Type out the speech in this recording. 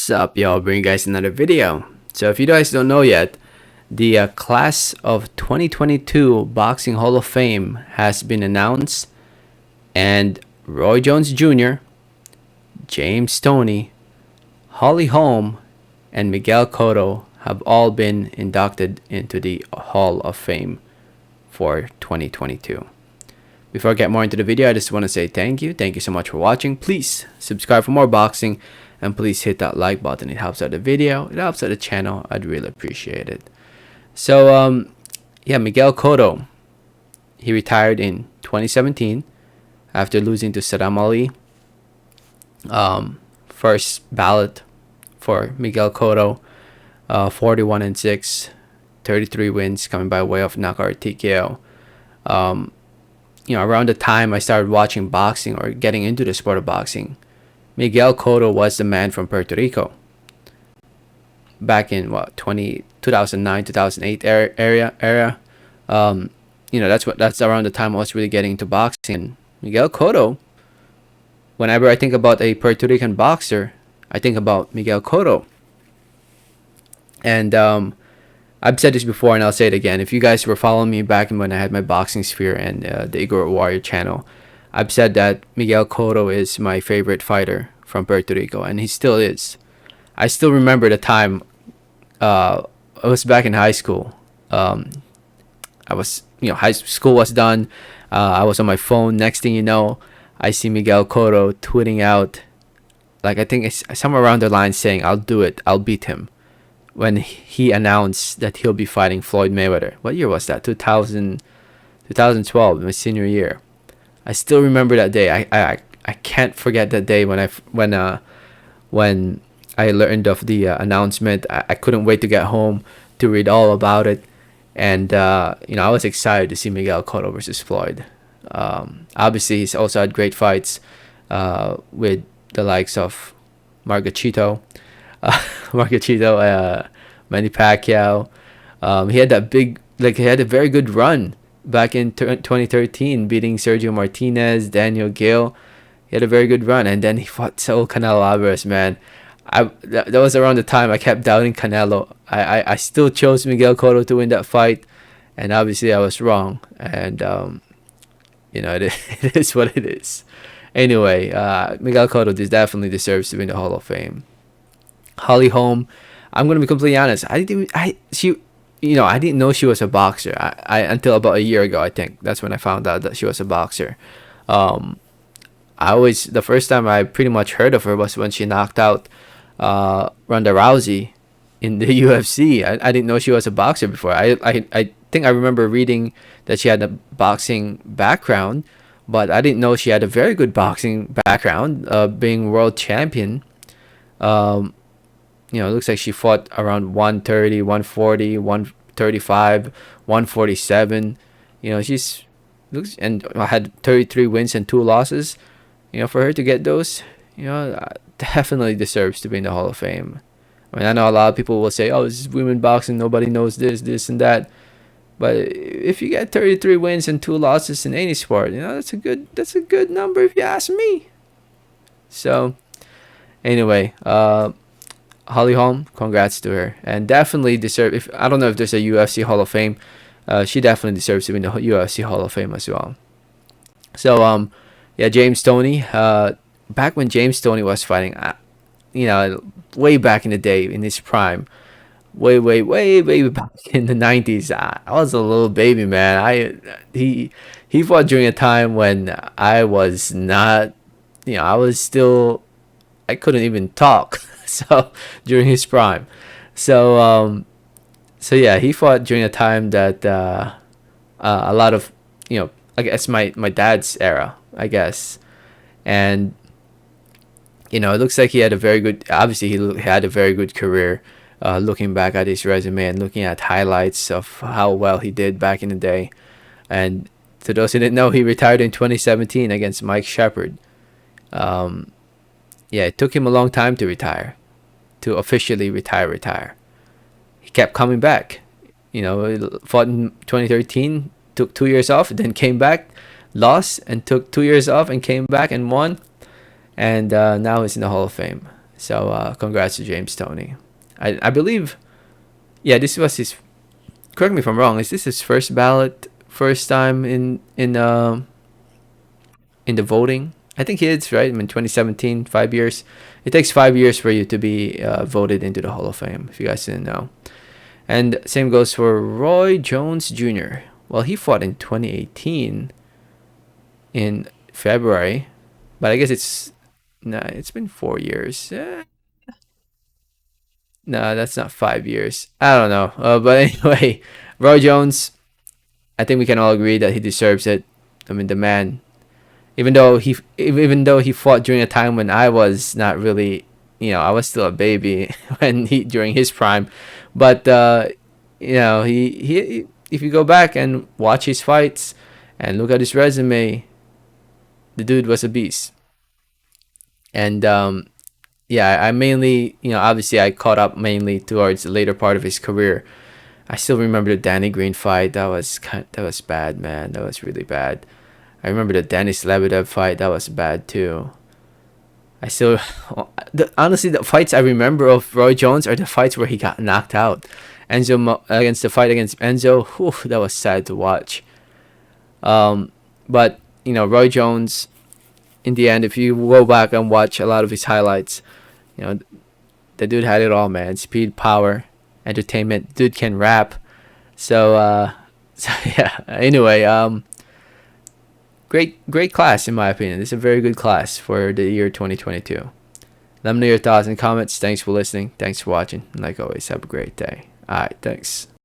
What's up, y'all? Bring you guys another video. So if you guys don't know yet, the class of 2022 Boxing Hall of Fame has been announced, and Roy Jones Jr., James Toney, Holm, and Miguel Cotto have all been inducted into the Hall of Fame for 2022. Before I get more into the video, I just want to say thank you. Thank you so much for watching. Please subscribe for more boxing, and please hit that like button. It helps out the video. It helps out the channel. I'd really appreciate it. So, Miguel Cotto, he retired in 2017 after losing to Saddam Ali. First ballot for Miguel Cotto, 41-6, 33 wins coming by way of knockout TKO. Around the time I started watching boxing or getting into the sport of boxing, Miguel Cotto was the man from Puerto Rico. Back in 2009, 2008 era. That's around the time I was really getting into boxing. Miguel Cotto, whenever I think about a Puerto Rican boxer, I think about Miguel Cotto. And I've said this before and I'll say it again. If you guys were following me back when I had my Boxing Sphere and the Igor Warrior channel, I've said that Miguel Cotto is my favorite fighter from Puerto Rico, and he still is. I still remember the time I was back in high school. High school was done. I was on my phone. Next thing you know, I see Miguel Cotto tweeting out, like I think it's somewhere around the line saying, "I'll do it. I'll beat him." When he announced that he'll be fighting Floyd Mayweather. What year was that? 2012, my senior year. I still remember that day. I can't forget that day when I learned of the announcement. I couldn't wait to get home to read all about it, and I was excited to see Miguel Cotto versus Floyd. Obviously, he's also had great fights with the likes of Margachito, Manny Pacquiao. He had a very good run back in 2013, beating Sergio Martinez, Daniel Gale. He had a very good run, and then he fought Saul Canelo Alvarez. Man, that was around the time I kept doubting Canelo. I still chose Miguel Cotto to win that fight, and obviously I was wrong. And it is what it is. Anyway, Miguel Cotto definitely deserves to be in the Hall of Fame. Holm, I'm gonna be completely honest. I didn't know she was a boxer. I until about a year ago, I think. That's when I found out that she was a boxer. The first time I pretty much heard of her was when she knocked out Ronda Rousey in the UFC. I didn't know she was a boxer before. I think I remember reading that she had a boxing background, but I didn't know she had a very good boxing background, being world champion. It looks like she fought around 130, 140, 135, 147. She's looks and had 33 wins and 2 losses. For her to get those, definitely deserves to be in the Hall of Fame. I mean, I know a lot of people will say, "Oh, this is women boxing. Nobody knows this, and that." But if you get 33 wins and 2 losses in any sport, that's a good number if you ask me. So, anyway, Holm, congrats to her, and definitely deserve. I don't know if there's a UFC Hall of Fame, she definitely deserves to be in the UFC Hall of Fame as well. So James Toney. Back when James Toney was fighting, way back in the day in his prime, way back in the 90s, I was a little baby, man. He fought during a time when I was not, I couldn't even talk. So during his prime, he fought during a time that a lot of I guess my dad's era, I guess, and it looks like he had a very good. Obviously, he had a very good career. Looking back at his resume and looking at highlights of how well he did back in the day, and to those who didn't know, he retired in 2017 against Mike Shepard. It took him a long time to retire, to officially retire. He kept coming back. Fought in 2013, took 2 years off, then came back, lost, and took 2 years off and came back and won. And now he's in the Hall of Fame. So congrats to James Toney. I believe, yeah, this was his. Correct me if I'm wrong. Is this his first ballot, first time in the voting? I think he is, right. I mean, 2017, 5 years. It takes 5 years for you to be voted into the Hall of Fame. If you guys didn't know. And same goes for Roy Jones Jr. Well, he fought in 2018 in February, but I guess it's nah, it's been 4 years. No, that's not 5 years. I don't know. But anyway, Roy Jones, I think we can all agree that he deserves it. I mean, the man, even though he fought during a time when I was not really, I was still a baby when he during his prime, but he if you go back and watch his fights and look at his resume, the dude was a beast. And yeah, I mainly, obviously I caught up mainly towards the later part of his career. I still remember the Danny Green fight. That was bad, man. That was really bad. I remember the Denis Lebedev fight. That was bad too. I still, honestly, the fights I remember of Roy Jones are the fights where he got knocked out. Against the fight against Enzo, whew, that was sad to watch. But Roy Jones, in the end, if you go back and watch a lot of his highlights, you know, the dude had it all, man. Speed, power, entertainment. Dude can rap. So, so yeah. Anyway, great class in my opinion. This is a very good class for the year 2022. Let me know your thoughts and comments. Thanks for listening. Thanks for watching. And like always, have a great day. All right, thanks.